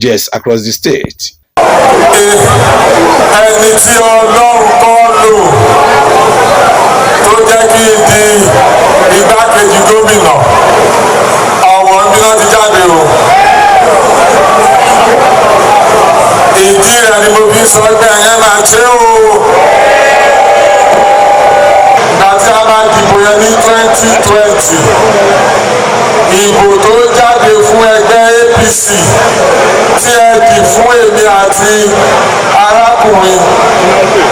just across the state.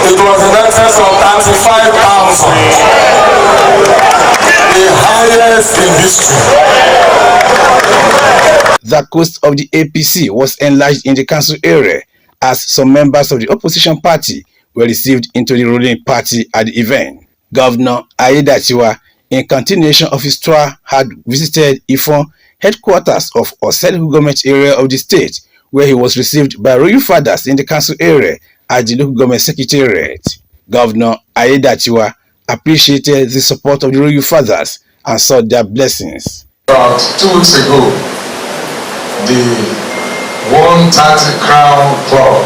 It was in excess of 35,000, the highest in history. The coast of the APC was enlarged in the council area as some members of the opposition party were received into the ruling party at the event. Governor Aiyedatiwa, in continuation of his tour, had visited Ifon, headquarters of Osrc government area of the state, where he was received by royal fathers in the council area at the local government secretariat. Governor Aiyedatiwa appreciated the support of the royal fathers and sought their blessings. About 2 weeks ago, the 130 Crown Club,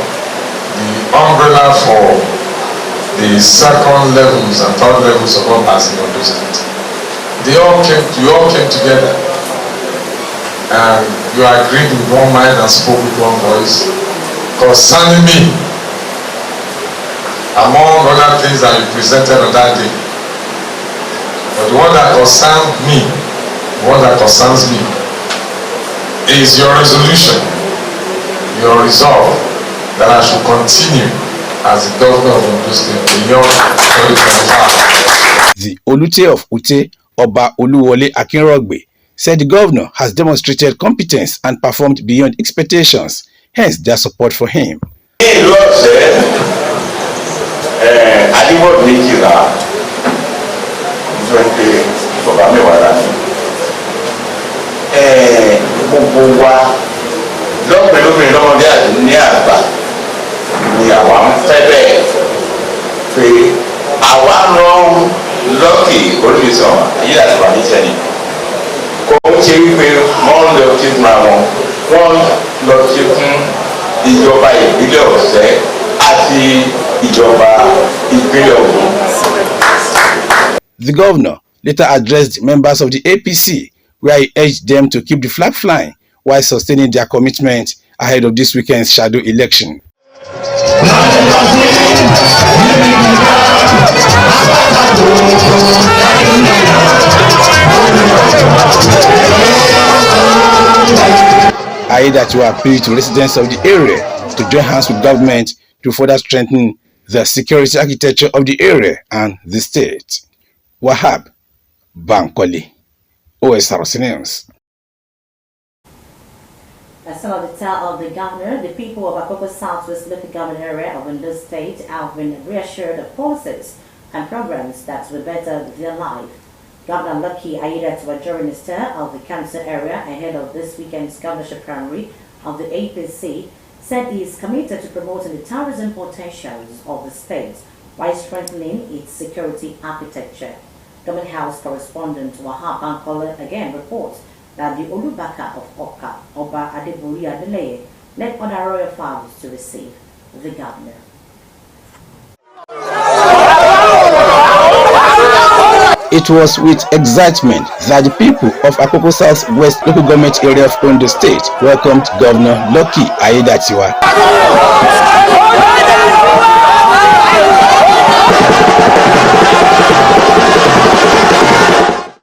the umbrella for the second levels and third levels of Osrc in Ondo State, we all came together, and you agreed with one mind and spoke with one voice concerning me, among other things that you presented on that day. But the one that concerns me, is your resolution, your resolve that I should continue as the governor of Ondo State beyond 2025. The Olute of Ute, Oba Oluwole Akinrogbe, said the governor has demonstrated competence and performed beyond expectations, hence their support for him. The governor later addressed members of the APC, where he urged them to keep the flag flying while sustaining their commitment ahead of this weekend's shadow election. Aiyedatiwa appealed to residents of the area to join hands with government to further strengthen the security architecture of the area and the state. Wahab Bankole, Osrc News. As some of the tell of the governor, the people of Akoko Southwest local government area of Ondo State have been reassured of policies and programs that will better their life. Governor Lucky Aiyedatiwa, during his tour of the council area ahead of this weekend's governorship primary of the APC, said he is committed to promoting the tourism potentials of the state while strengthening its security architecture. Government House correspondent Wahab Bankole again reports that the Olubaka of Oka, Oba Adeburi Adeleye, led other royal fathers to receive the governor. It was with excitement that the people of Akoko Southwest local government area of Ondo State welcomed Governor Lucky Aiyedatiwa.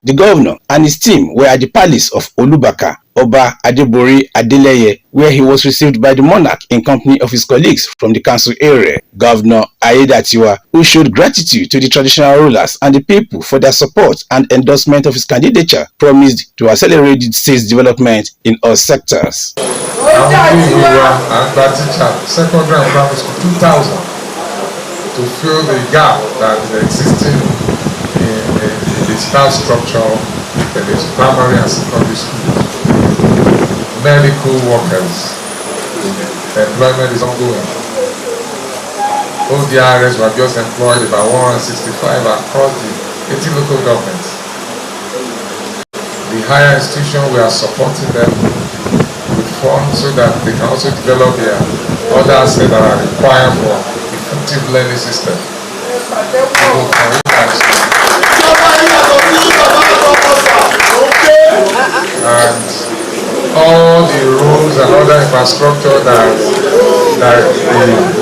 The governor and his team were at the palace of Olubaka, Oba Adeburi Adeleye, where he was received by the monarch in company of his colleagues from the council area. Governor Aiyedatiwa, who showed gratitude to the traditional rulers and the people for their support and endorsement of his candidature, promised to accelerate the state's development in all sectors. Secondary and primary school 2,000 to fill the gap that is existing in the staff structure in the primary and secondary schools. Medical workers, employment is ongoing. ODRs were just employed about 165 across the 18 local governments. The higher institution, we are supporting them with one so that they can also develop their other aspects that are required for effective learning system. And all the roads and other infrastructure that the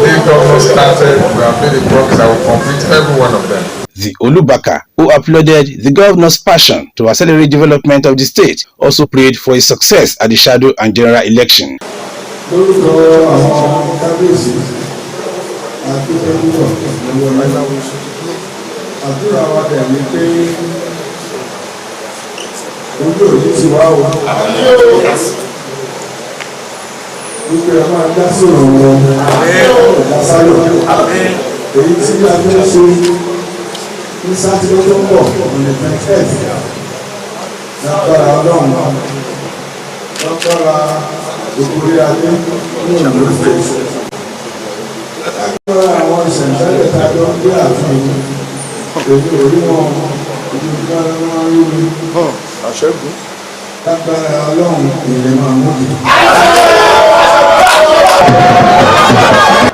late government started, we have made a promise that will complete every one of them. The Olubaka, who applauded the governor's passion to accelerate development of the state, also prayed for his success at the shadow and general election.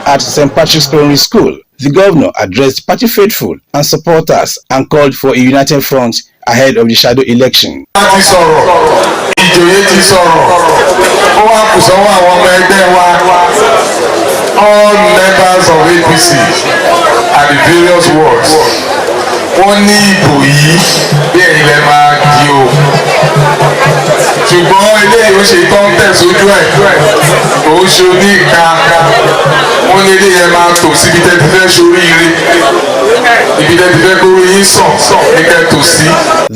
At St. Patrick's Primary School, the governor addressed party faithful and supporters and called for a united front ahead of the shadow election. All members of APC at the various wards, wọ́n ní ìbò yìí bí ẹ̀yin lẹ máa di o. Ṣùgbọ́n eléyìí ó ṣe tán tẹ̀sójú ẹ̀ ó ṣe oníka wọ́n ní eléyìí ẹ máa tò síbi tẹ́tí fẹ́ ṣoríire ibi tẹ́tí fẹ́ kóró yín sàn ní kẹ́tò sí.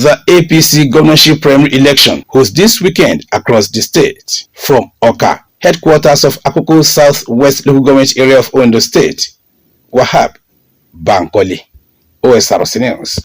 The APC governorship primary election holds this weekend across the state. From Oka, headquarters of Akoko Southwest Local Government Area of Ondo State, Wahab Bankole, Osrc News.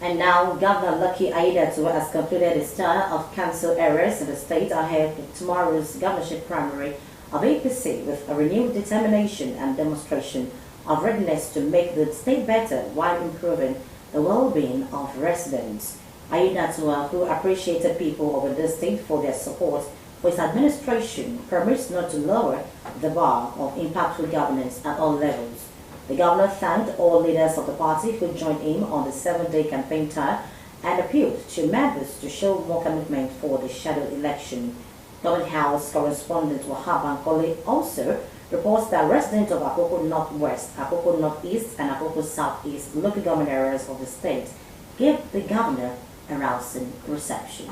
And now, Governor Lucky Aiyedatiwa has concluded his term of council areas in the state ahead of tomorrow's governorship primary of APC with a renewed determination and demonstration of readiness to make the state better while improving the well-being of residents. Aiyedatiwa, who appreciated people of the state for their support for his administration, promised not to lower the bar of impactful governance at all levels. The governor thanked all leaders of the party who joined him on the 7-day campaign tour and appealed to members to show more commitment for the shadow election. Government House correspondent Wahab Bankole also reports that residents of Akoko Northwest, Akoko Northeast, and Akoko Southeast local government areas of the state gave the governor a rousing reception.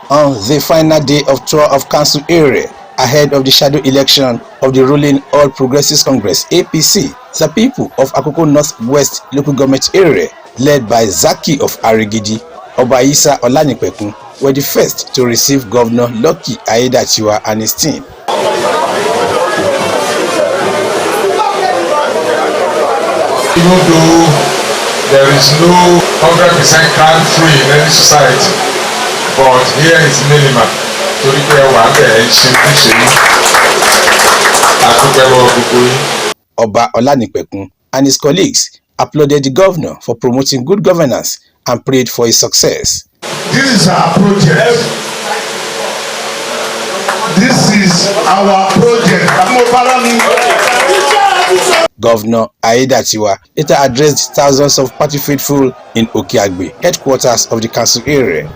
On the final day of tour of council area ahead of the shadow election of the ruling All Progressives Congress APC, the people of Akoko Northwest Local Government Area, led by Zaki of Arigidi, Obaisa Olanipekun, were the first to receive Governor Lucky Aiyedatiwa and his team. Even though there is no 100% crime free in any society, but here is minimal. Torí pé wà bẹ́ẹ̀ ṣe ń ṣe ní àtúgbẹ̀wọ̀ gbogbo yín. Oba Olanipekun and his colleagues applauded the governor for promoting good governance and prayed for his success. This is our project. This is our project. Governor Aiyedatiwa later addressed thousands of party faithful in Okiagbe, headquarters of the council area.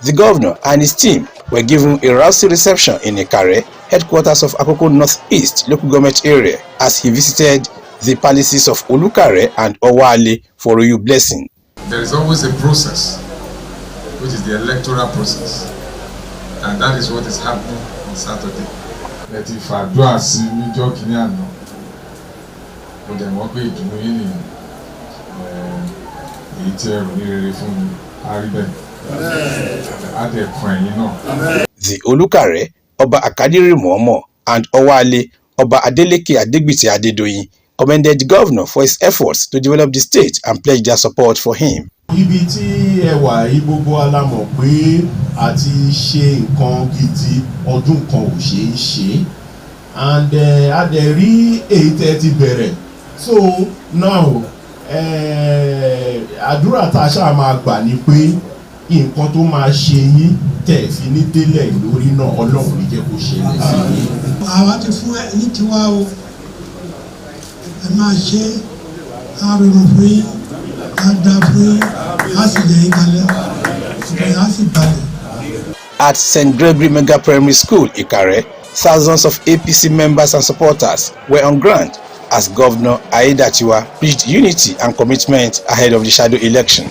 The governor and his team were given a rousing reception in Ikare, headquarters of Akoko Northeast Local Government Area, as he visited the palaces of Olukare and Owale for royal blessing. There is always a process, which is the electoral process, and that is what is happening on Saturday. Let if I do a simi joking no, but then what we do in the Olukare, Oba Akadiri Momo, and Owale, Oba Adeleke Adegbite Adedoyin, commended the governor for his efforts to develop the state and pledged their support for him. Ibi tí ẹ wà yìí gbogbo wa la mọ̀ pé àti ṣe nǹkan gidi ọdún kan ò ṣeé ṣe and a dẹ̀ rí èyí tẹ́ ti bẹ̀rẹ̀ so now àdúrà tá a ṣáà máa gbà ni pé nǹkan tó máa ṣe yín tẹ̀ fi ní délẹ̀ lórí náà Ọlọ́run ní jẹ́ kó ṣẹlẹ̀ sí yín. Àwa ti fún ẹ ní tiwa o ẹ máa ṣe àrùn fún yín àdá fún yín á sì lè yín kalẹ̀ ṣùgbọ́n á sì balẹ̀. At St. Gregory Mega Primary School, Ikare, thousands of APC members and supporters were on ground as Governor Aiyedatiwa preached unity and commitment ahead of the shadow election.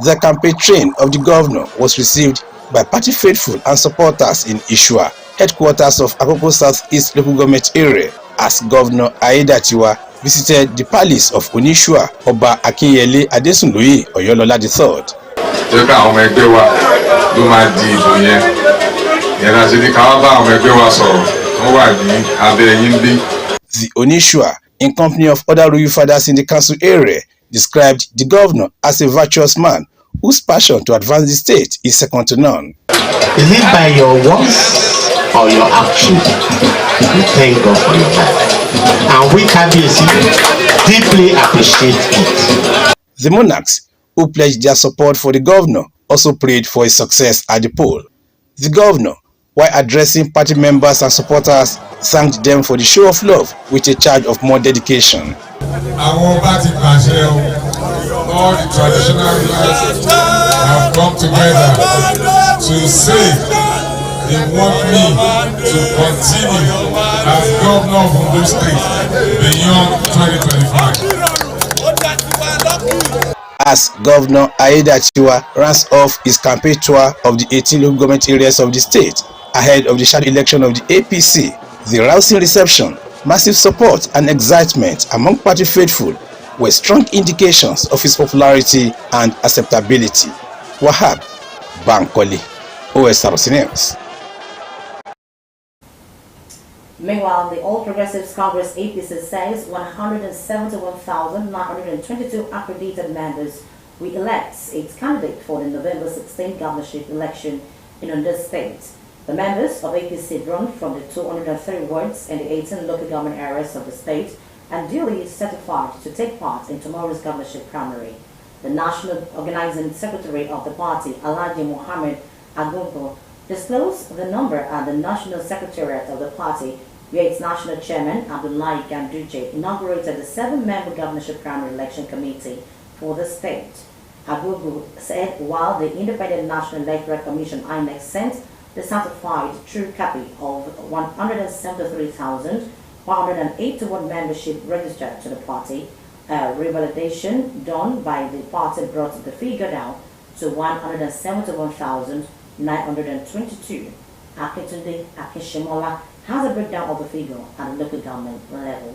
The campaign train of the governor was received by party faithful and supporters in Ishua, headquarters of Akoko Southeast local government area, as Governor Aiyedatiwa visited the palace of Onishua, Ọba Akinyele Adesunloye Oyolola III. The Onishua, in company of other royal fathers in the council area, described the governor as a virtuous man whose passion to advance the state is second to none. Is it by your words or your action? We thank God for your life. And we can deeply appreciate it. The monarchs, who pledged their support for the governor, also prayed for his success at the poll. The governor, while addressing party members and supporters, thanked them for the show of love with a charge of more dedication. All the traditional rulers have come together to say they want me to continue as governor of Ondo State beyond 2025. As Governor Aiyedatiwa runs off his campaign tour of the 18 local government areas of the state ahead of the shadow election of the APC, the rousing reception, massive support and excitement among party faithful were strong indications of his popularity and acceptability. Wahab Bankole, Osrc News. Meanwhile, the All Progressives Congress APC says 171,922 accredited members will elect its candidate for the November 16 governorship election in Ondo State. The members of APC drawn from the 203 wards in the 18 local government areas of the state and duly certified to take part in tomorrow's governorship primary. The National Organizing Secretary of the party, Alhaji Mohammed Agogo, disclosed the number at the National Secretariat of the party, where its National Chairman, Abdullahi Ganduje, inaugurated the 7-member governorship primary election committee for the state. Agogo said while the Independent National Electoral Commission, INEC, sent the certified true copy of 173,181 membership registered to the party, revalidation done by the party brought the figure down to 171,922. Akintunde Akishimola has a breakdown of the figure at the local government level.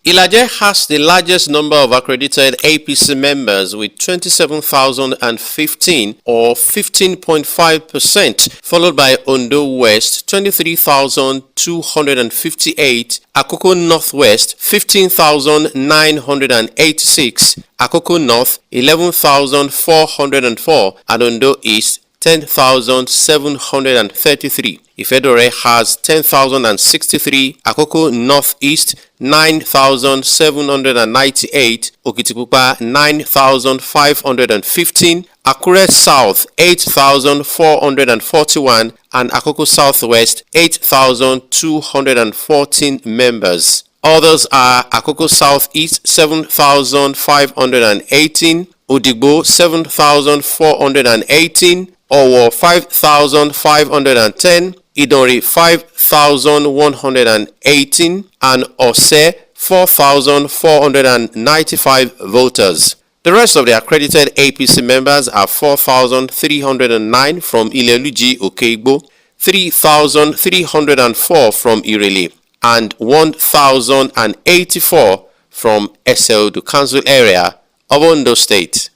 Ilaje has the largest number of accredited APC members with 27,015 or 15.5%, followed by Ondo West 23,258, Akoko Northwest 15,986, Akoko North 11,404, and Ondo East 10,733. Ifedore has 10,063, Akoko Northeast 9,798, Okitipupa 9,515, Akure South 8,441, and Akoko Southwest 8,214 members. Others are Akoko Southeast 7,518, Odigbo 7,418, Owo 5,510, Idori 5,118, and Ose 4,495 voters. The rest of the accredited APC members are 4,309 from Ileluji Okeigbo, 3,304 from Irele, and 1,084 from Eseodu Council area of Ondo State.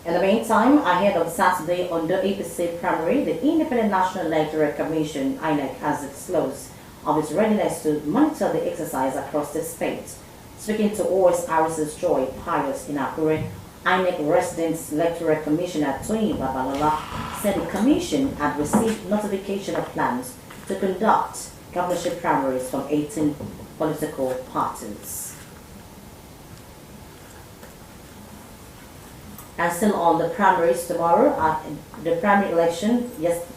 In the meantime, ahead of Saturday on the APC primary, the Independent National Electoral Commission, INEC, has disclosed of its readiness to monitor the exercise across the state. Speaking to Osrc's Joy Pius in Akure, INEC Resident Electoral Commissioner Toyin Babalola said the commission had received notification of plans to conduct governorship primaries from 18 political parties. And still on the primaries tomorrow, the primary election,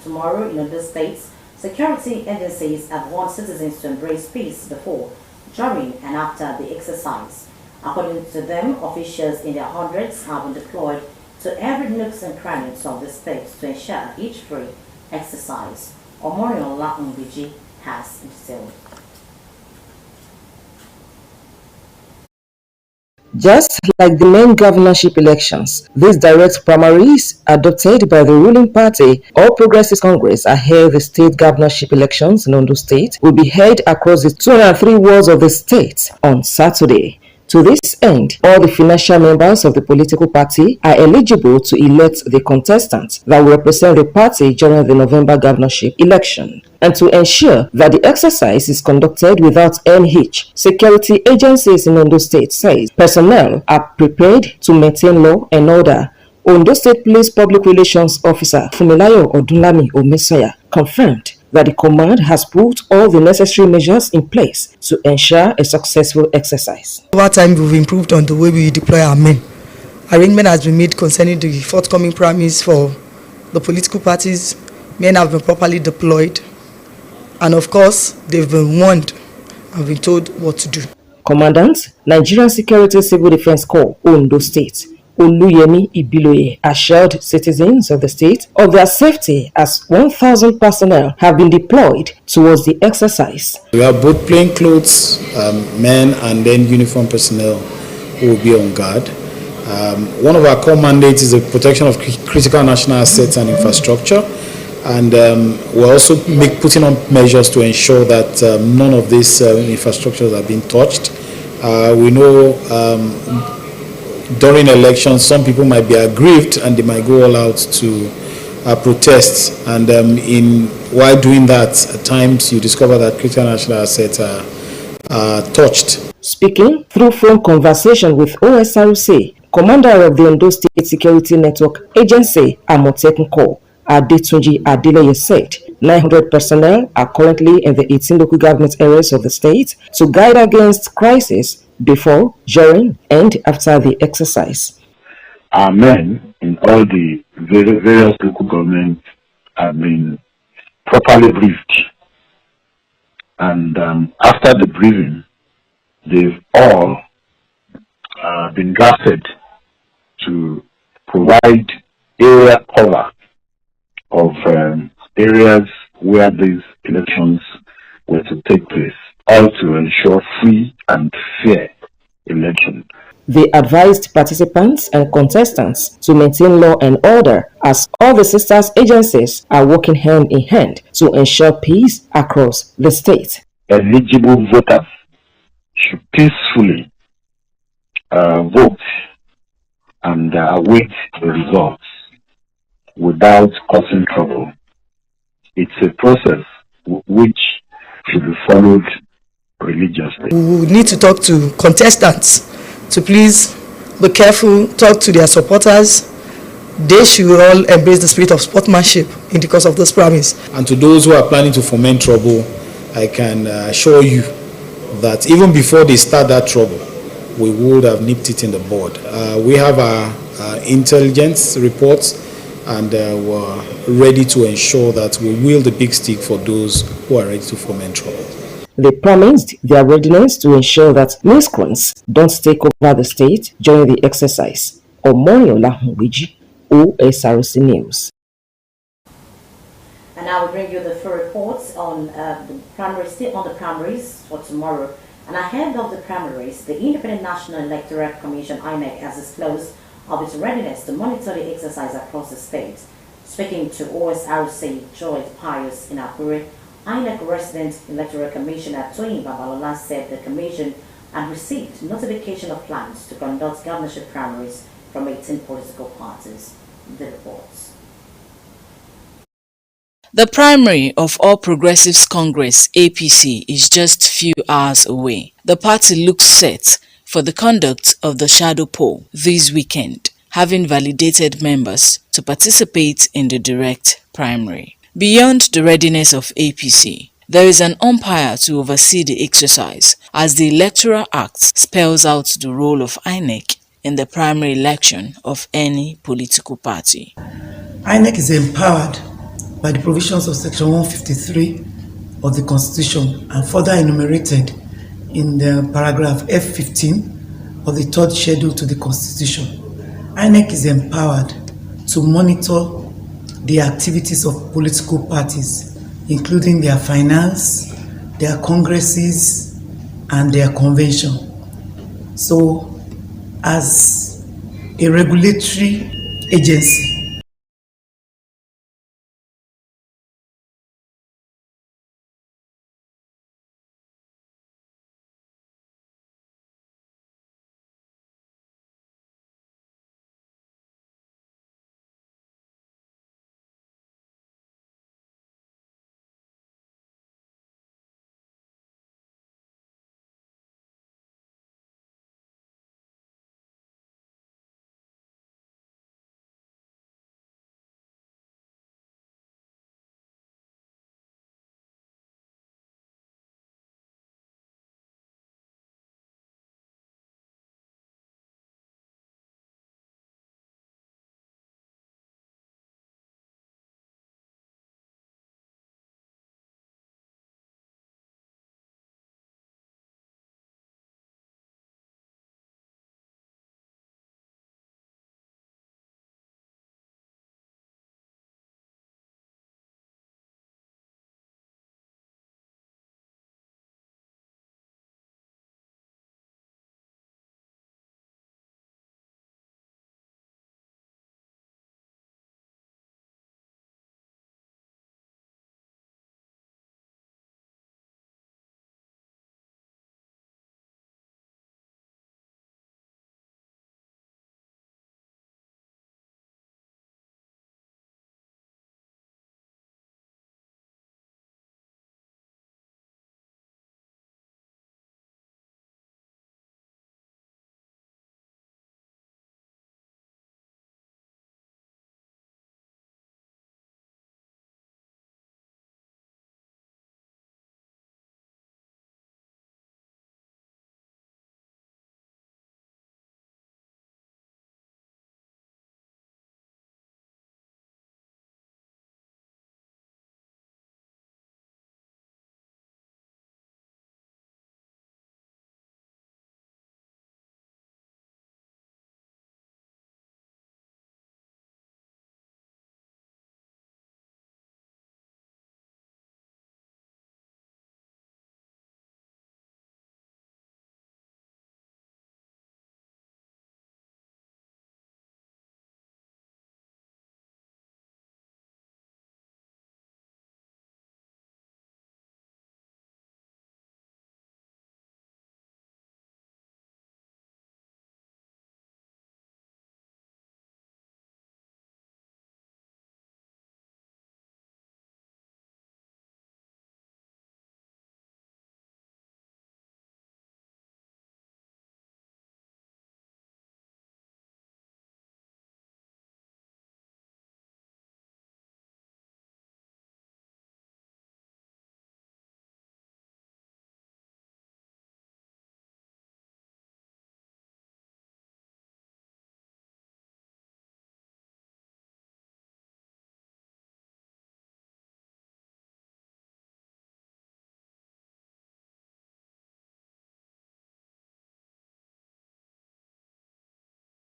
tomorrow in other states, security agencies have warned citizens to embrace peace before, during, and after the exercise. According to them, officials in their hundreds have been deployed to every nooks and crannies of the state to ensure each free exercise. Omorion Lakunbiji has detailed. Just like the main governorship elections, these direct primaries adopted by the ruling party, All Progressives Congress, ahead the state governorship elections in Ondo State, will be held across the 203 wards of the state on Saturday. To this end, all the financial members of the political party are eligible to elect the contestants that will represent the party during the November governorship election. And to ensure that the exercise is conducted without any hitch, security agencies in Ondo State say personnel are prepared to maintain law and order. Ondo State Police Public Relations Officer Fumilayo Odunlami Omesoya confirmed that the command has put all the necessary measures in place to ensure a successful exercise. Over time, we've improved on the way we deploy our men. Arrangement has been made concerning the forthcoming primaries for the political parties. Men have been properly deployed, and of course, they've been warned and been told what to do. Commandant, Nigerian Security Civil Defense Corps, Ondo State, Oluyemi Ibiloye, assured citizens of the state of their safety as 1,000 personnel have been deployed towards the exercise. We have both plainclothes men and then uniform personnel who will be on guard. One of our core mandates is the protection of critical national assets and infrastructure, and we're also putting on measures to ensure that none of these infrastructures are being touched. We know during elections, some people might be aggrieved and they might go all out to protest. And while doing that, at times you discover that critical national assets are touched. Speaking through phone conversation with Osrc, Commander of the Ondo State Security Network Agency, Amotekun Corps, Adetunji Adeleye said 900 personnel are currently in the 18 local government areas of the state to guide against crisis before, during, and after the exercise. Our men in all the various local governments have been properly briefed, and after the briefing, they've all been drafted to provide area cover of areas where these elections were to take place, all to ensure free and fair election. They advised participants and contestants to maintain law and order as all the sisters agencies are working hand in hand to ensure peace across the state. Eligible voters should peacefully vote and await the results without causing trouble. It's a process which should be followed religiously. We need to talk to contestants to please be careful, talk to their supporters. They should all embrace the spirit of sportsmanship in the course of this promise. And to those who are planning to foment trouble, I can assure you that even before they start that trouble, we would have nipped it in the bud. We have our intelligence reports, and we're ready to ensure that we wield the big stick for those who are ready to foment trouble. They promised their readiness to ensure that miscreants don't take over the state during the exercise. Omoriola Hunbiji, Osrc News. And I will bring you the full reports on the primaries for tomorrow. And ahead of the primaries, the Independent National Electoral Commission (INEC) has disclosed of its readiness to monitor the exercise across the state. Speaking to Osrc Joy Pius in Akure, INEC Resident Electoral Commissioner Toyin Babalola said the commission had received notification of plans to conduct governorship primaries from 18 political parties. The reports. The primary of All Progressives Congress (APC) is just few hours away. The party looks set for the conduct of the shadow poll this weekend, having validated members to participate in the direct primary. Beyond the readiness of APC, there is an umpire to oversee the exercise, as the Electoral Act spells out the role of INEC in the primary election of any political party. INEC is empowered by the provisions of Section 153 of the Constitution and further enumerated in the paragraph F15 of the third schedule to the Constitution. INEC is empowered to monitor the activities of political parties, including their finance, their congresses, and their convention. So, as a regulatory agency,